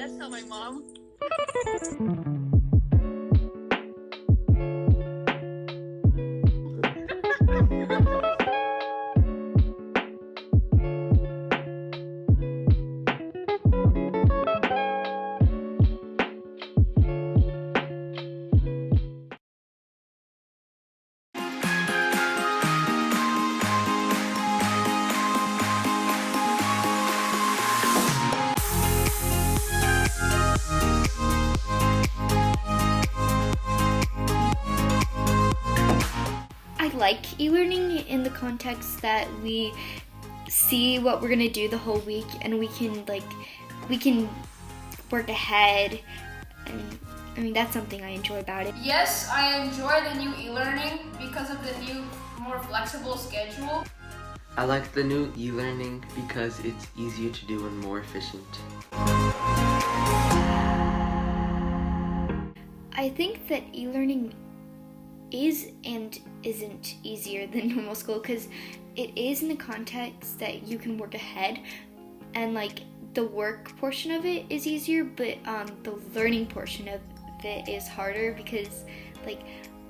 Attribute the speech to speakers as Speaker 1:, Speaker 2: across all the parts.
Speaker 1: Yes, tell my mom.
Speaker 2: I like e-learning in the context that we see what we're gonna do the whole week, and we can work ahead, and I mean that's something I enjoy about it.
Speaker 3: Yes, I enjoy the new e-learning because of the new, more flexible schedule.
Speaker 4: I like the new e-learning because it's easier to do and more efficient.
Speaker 2: I think that e-learning is and isn't easier than normal school, because it is in the context that you can work ahead, and like the work portion of it is easier, but the learning portion of it is harder, because like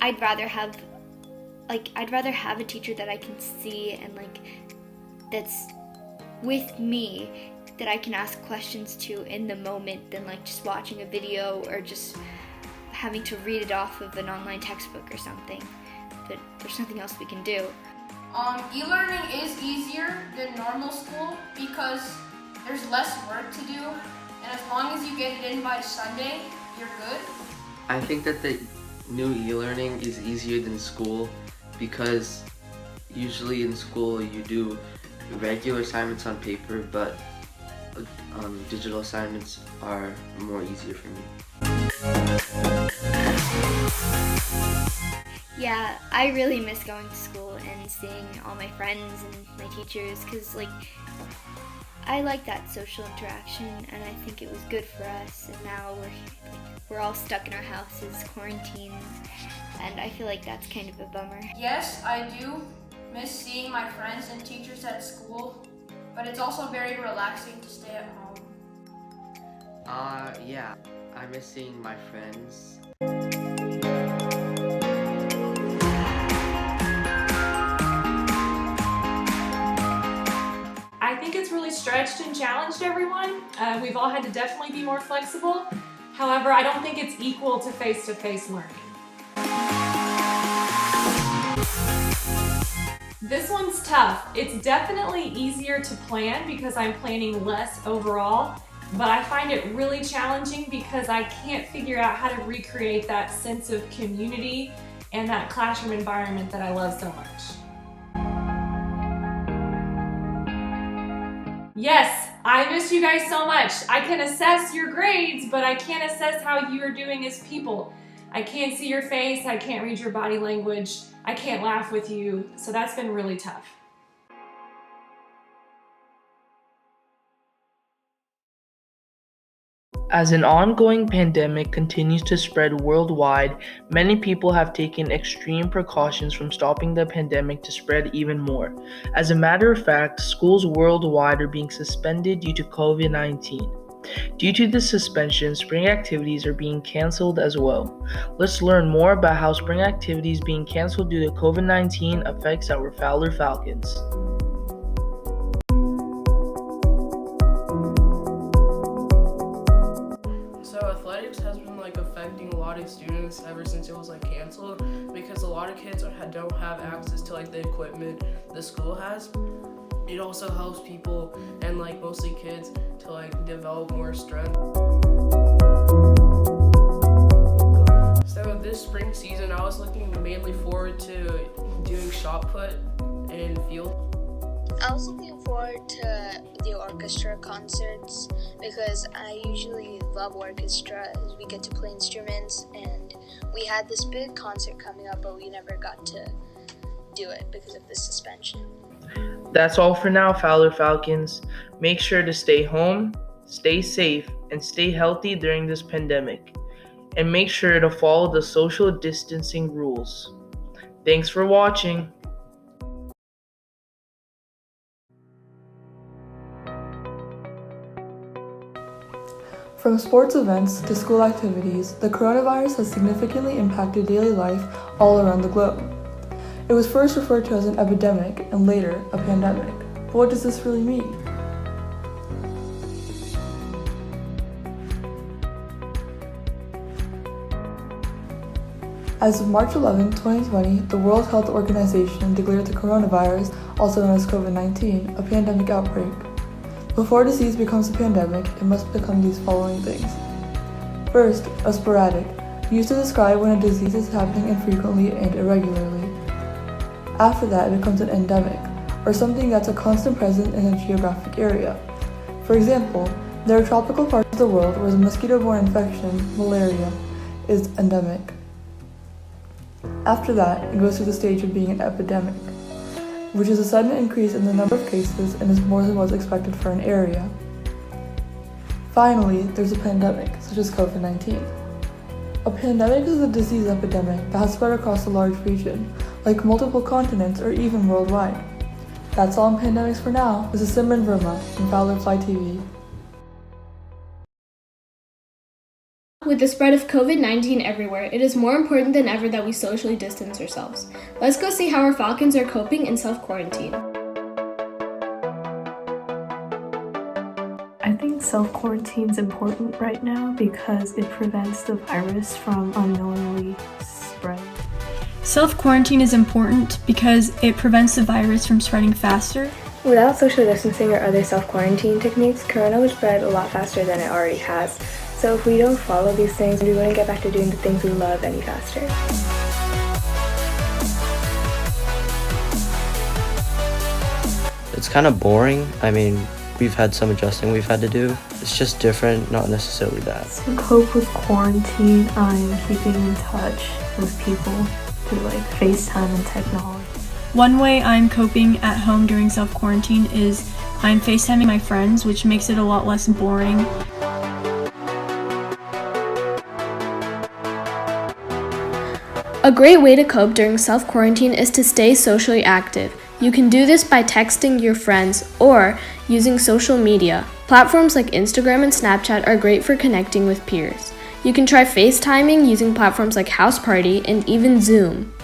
Speaker 2: I'd rather have a teacher that I can see and like that's with me, that I can ask questions to in the moment, than like just watching a video or just having to read it off of an online textbook or something. But there's nothing else we can do.
Speaker 3: E-learning is easier than normal school because there's less work to do, and as long as you get it in by Sunday, you're good.
Speaker 4: I think that the new e-learning is easier than school because usually in school you do regular assignments on paper, but digital assignments are more easier for me.
Speaker 2: Yeah, I really miss going to school and seeing all my friends and my teachers, because like I like that social interaction, and I think it was good for us. And now we're all stuck in our houses, quarantined, and I feel like that's kind of a bummer.
Speaker 3: Yes, I do miss seeing my friends and teachers at school, but it's also very relaxing to stay at home.
Speaker 4: Yeah, I miss seeing my friends.
Speaker 5: I think it's really stretched and challenged everyone. We've all had to definitely be more flexible. However, I don't think it's equal to face-to-face learning. This one's tough. It's definitely easier to plan because I'm planning less overall, but I find it really challenging because I can't figure out how to recreate that sense of community and that classroom environment that I love so much. Yes, I miss you guys so much. I can assess your grades, but I can't assess how you are doing as people. I can't see your face, I can't read your body language, I can't laugh with you, so that's been really tough.
Speaker 6: As an ongoing pandemic continues to spread worldwide, many people have taken extreme precautions from stopping the pandemic to spread even more. As a matter of fact, schools worldwide are being suspended due to COVID-19. Due to this suspension, spring activities are being canceled as well. Let's learn more about how spring activities being canceled due to COVID-19 affects our Fowler Falcons.
Speaker 7: So athletics has been affecting a lot of students ever since it was canceled, because a lot of kids don't have access to the equipment the school has. It also helps people, and mostly kids, to develop more strength. So this spring season I was looking mainly forward to doing shot put and field.
Speaker 8: I was looking forward to the orchestra concerts because I usually love orchestra as we get to play instruments, and we had this big concert coming up but we never got to do it because of the suspension.
Speaker 6: That's all for now, Fowler Falcons. Make sure to stay home, stay safe, and stay healthy during this pandemic. And make sure to follow the social distancing rules. Thanks for watching.
Speaker 1: From sports events to school activities, the coronavirus has significantly impacted daily life all around the globe. It was first referred to as an epidemic and later a pandemic. But what does this really mean? As of March 11, 2020, the World Health Organization declared the coronavirus, also known as COVID-19, a pandemic outbreak. Before a disease becomes a pandemic, it must become these following things. First, a sporadic, used to describe when a disease is happening infrequently and irregularly. After that, it becomes an endemic, or something that's a constant presence in a geographic area. For example, there are tropical parts of the world where the mosquito-borne infection, malaria, is endemic. After that, it goes through the stage of being an epidemic, which is a sudden increase in the number of cases and is more than was expected for an area. Finally, there's a pandemic, such as COVID-19. A pandemic is a disease epidemic that has spread across a large region, like multiple continents or even worldwide. That's all on pandemics for now. This is Simran Verma from Fowler TV.
Speaker 3: With the spread of COVID-19 everywhere, it is more important than ever that we socially distance ourselves. Let's go see how our Falcons are coping in self-quarantine.
Speaker 9: I think self-quarantine is important right now because it prevents the virus from unknowingly spreading.
Speaker 10: Self-quarantine is important because it prevents the virus from spreading faster.
Speaker 11: Without social distancing or other self-quarantine techniques, corona would spread a lot faster than it already has. So if we don't follow these things, we wouldn't get back to doing the things we love any faster.
Speaker 12: It's kind of boring. I mean, we've had some adjusting we've had to do. It's just different, not necessarily bad.
Speaker 9: To cope with quarantine, I'm keeping in touch with people through like FaceTime and technology.
Speaker 10: One way I'm coping at home during self-quarantine is I'm FaceTiming my friends, which makes it a lot less boring.
Speaker 3: A great way to cope during self-quarantine is to stay socially active. You can do this by texting your friends or using social media. Platforms like Instagram and Snapchat are great for connecting with peers. You can try FaceTiming using platforms like House Party and even Zoom.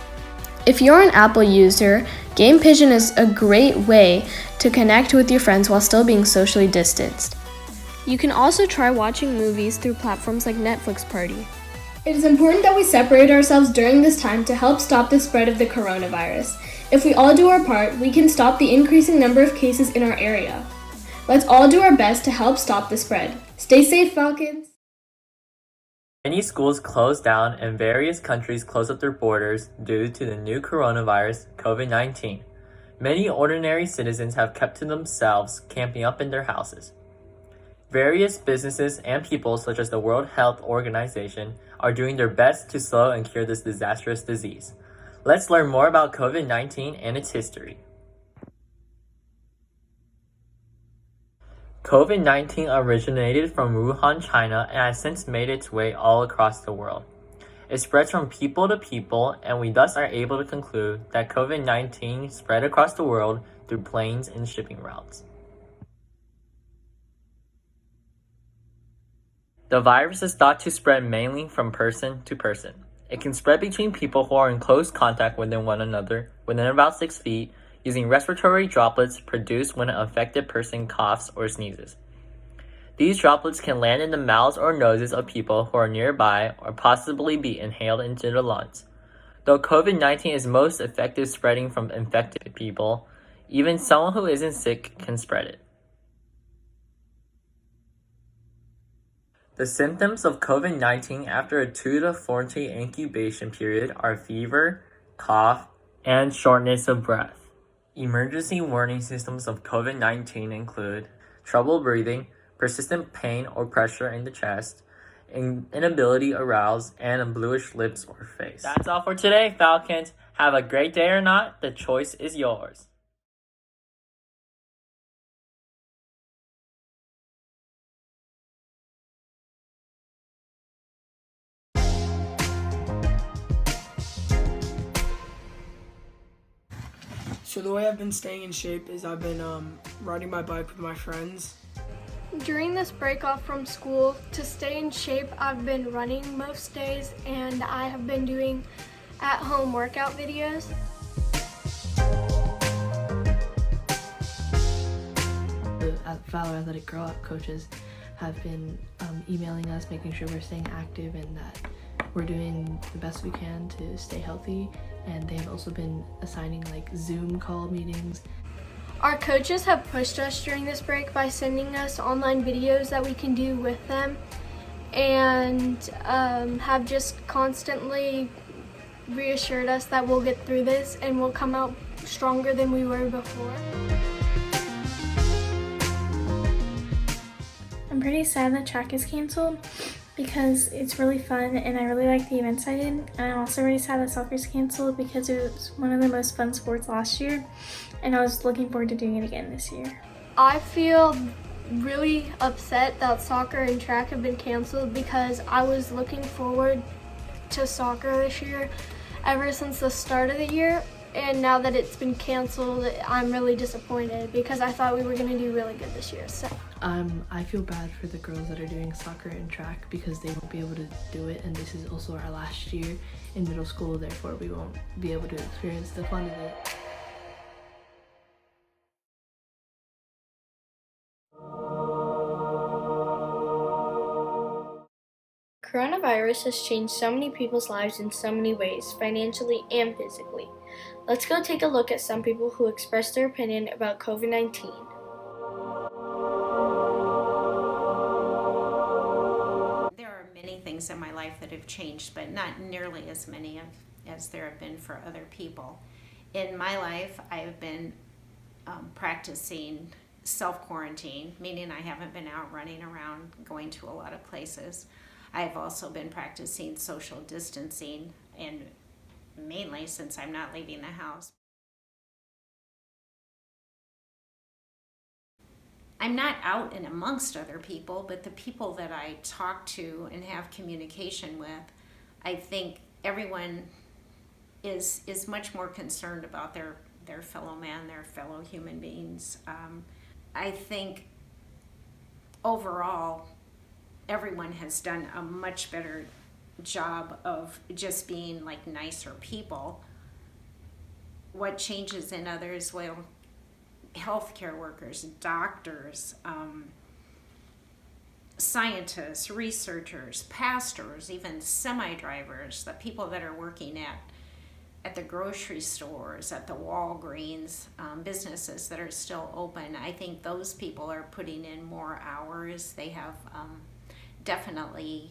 Speaker 3: If you're an Apple user, Game Pigeon is a great way to connect with your friends while still being socially distanced. You can also try watching movies through platforms like Netflix Party. It is important that we separate ourselves during this time to help stop the spread of the coronavirus. If we all do our part, we can stop the increasing number of cases in our area. Let's all do our best to help stop the spread. Stay safe, Falcons!
Speaker 13: Many schools closed down and various countries closed up their borders due to the new coronavirus, COVID-19. Many ordinary citizens have kept to themselves, camping up in their houses. Various businesses and people, such as the World Health Organization, are doing their best to slow and cure this disastrous disease. Let's learn more about COVID-19 and its history. COVID-19 originated from Wuhan, China, and has since made its way all across the world. It spreads from people to people, and we thus are able to conclude that COVID-19 spread across the world through planes and shipping routes. The virus is thought to spread mainly from person to person. It can spread between people who are in close contact with one another within about 6 feet, using respiratory droplets produced when an affected person coughs or sneezes. These droplets can land in the mouths or noses of people who are nearby or possibly be inhaled into the lungs. Though COVID-19 is most effective spreading from infected people, even someone who isn't sick can spread it. The symptoms of COVID-19 after a 2 to 4-day incubation period are fever, cough, and shortness of breath. Emergency warning symptoms of COVID-19 include trouble breathing, persistent pain or pressure in the chest, inability to arouse, and bluish lips or face. That's all for today, Falcons. Have a great day or not, the choice is yours.
Speaker 14: So the way I've been staying in shape is I've been riding my bike with my friends. During this break off from school, to stay in shape, I've been running most days and I have been doing at-home workout videos.
Speaker 15: The Fowler Athletic Girl Up coaches have been emailing us, making sure we're staying active and that we're doing the best we can to stay healthy, and they have also been assigning like Zoom call meetings.
Speaker 14: Our coaches have pushed us during this break by sending us online videos that we can do with them, and have just constantly reassured us that we'll get through this and we'll come out stronger than we were before.
Speaker 16: I'm pretty sad that track is canceled because it's really fun and I really like the events I did. And I'm also really sad that soccer is canceled because it was one of the most fun sports last year and I was looking forward to doing it again this year.
Speaker 14: I feel really upset that soccer and track have been canceled because I was looking forward to soccer this year ever since the start of the year, and now that it's been canceled, I'm really disappointed because I thought we were going to do really good this year. So
Speaker 15: I feel bad for the girls that are doing soccer and track because they won't be able to do it, and this is also our last year in middle school, therefore we won't be able to experience the fun of it.
Speaker 17: Coronavirus has changed so many people's lives in so many ways, financially and physically. Let's go take a look at some people who expressed their opinion about COVID-19.
Speaker 18: There are many things in my life that have changed, but not nearly as many as there have been for other people. In my life, I've been practicing self-quarantine, meaning I haven't been out running around, going to a lot of places. I've also been practicing social distancing, and mainly since I'm not leaving the house. I'm not out and amongst other people, but the people that I talk to and have communication with, I think everyone is much more concerned about their fellow man, their fellow human beings. I think overall, everyone has done a much better job of just being like nicer people. What changes in others? Well, healthcare workers, doctors, scientists, researchers, pastors, even semi-drivers, the people that are working at the grocery stores, at the Walgreens, businesses that are still open. I think those people are putting in more hours. They have definitely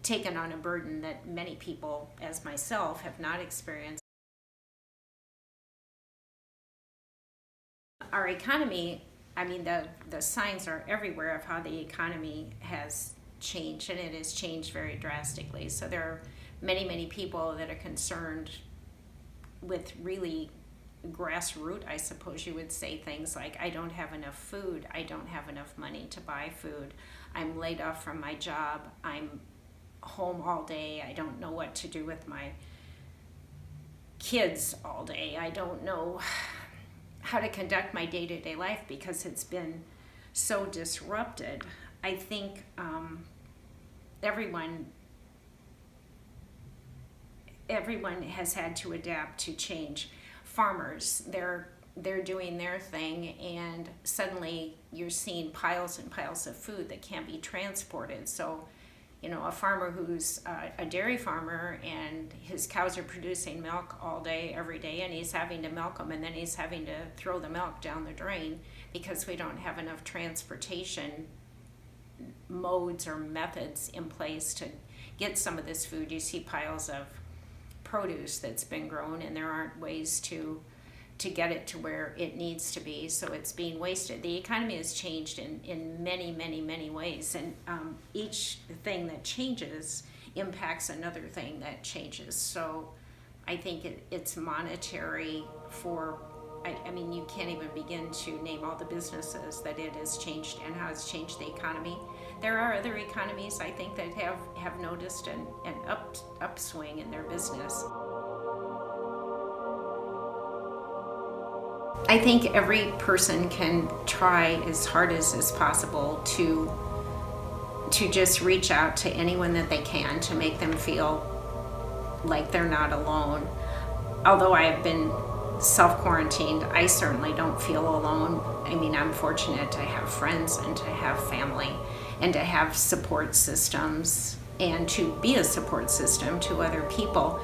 Speaker 18: taken on a burden that many people, as myself, have not experienced. Our economy, I mean, the signs are everywhere of how the economy has changed, and it has changed very drastically. So there are many, many people that are concerned with really grassroots, I suppose you would say, things like, I don't have enough food, I don't have enough money to buy food, I'm laid off from my job, I'm home all day, I don't know what to do with my kids all day, I don't know how to conduct my day-to-day life because it's been so disrupted. I think everyone has had to adapt to change. Farmers, they're doing their thing, and suddenly you're seeing piles and piles of food that can't be transported. So, you know, a farmer who's a dairy farmer and his cows are producing milk all day, every day, and he's having to milk them, and then he's having to throw the milk down the drain because we don't have enough transportation modes or methods in place to get some of this food. You see piles of produce that's been grown, and there aren't ways to get it to where it needs to be, so it's being wasted. The economy has changed in many, many, many ways, and each thing that changes impacts another thing that changes. So I think it's monetary for, I mean, you can't even begin to name all the businesses that it has changed and how it's changed the economy. There are other economies, I think, that have noticed an upswing in their business. I think every person can try as hard as is possible to just reach out to anyone that they can to make them feel like they're not alone. Although I have been self-quarantined, I certainly don't feel alone. I mean, I'm fortunate to have friends and to have family and to have support systems and to be a support system to other people.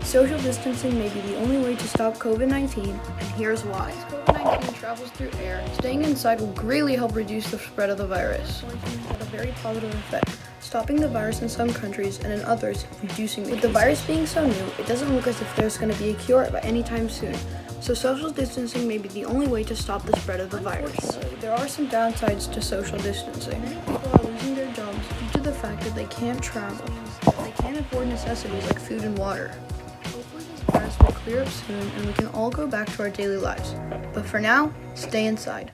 Speaker 19: Social distancing may be the only way to stop COVID-19, and here's why. As COVID-19 travels through air, staying inside will greatly help reduce the spread of the virus. Quarantine had a very positive effect, stopping the virus in some countries and in others, reducing the cases. With the virus being so new, it doesn't look as if there's going to be a cure by any time soon. So social distancing may be the only way to stop the spread of the virus. There are some downsides to social distancing. Many people are losing their jobs due to the fact that they can't travel. They can't afford necessities like food and water. Hopefully this virus will clear up soon and we can all go back to our daily lives. But for now, stay inside.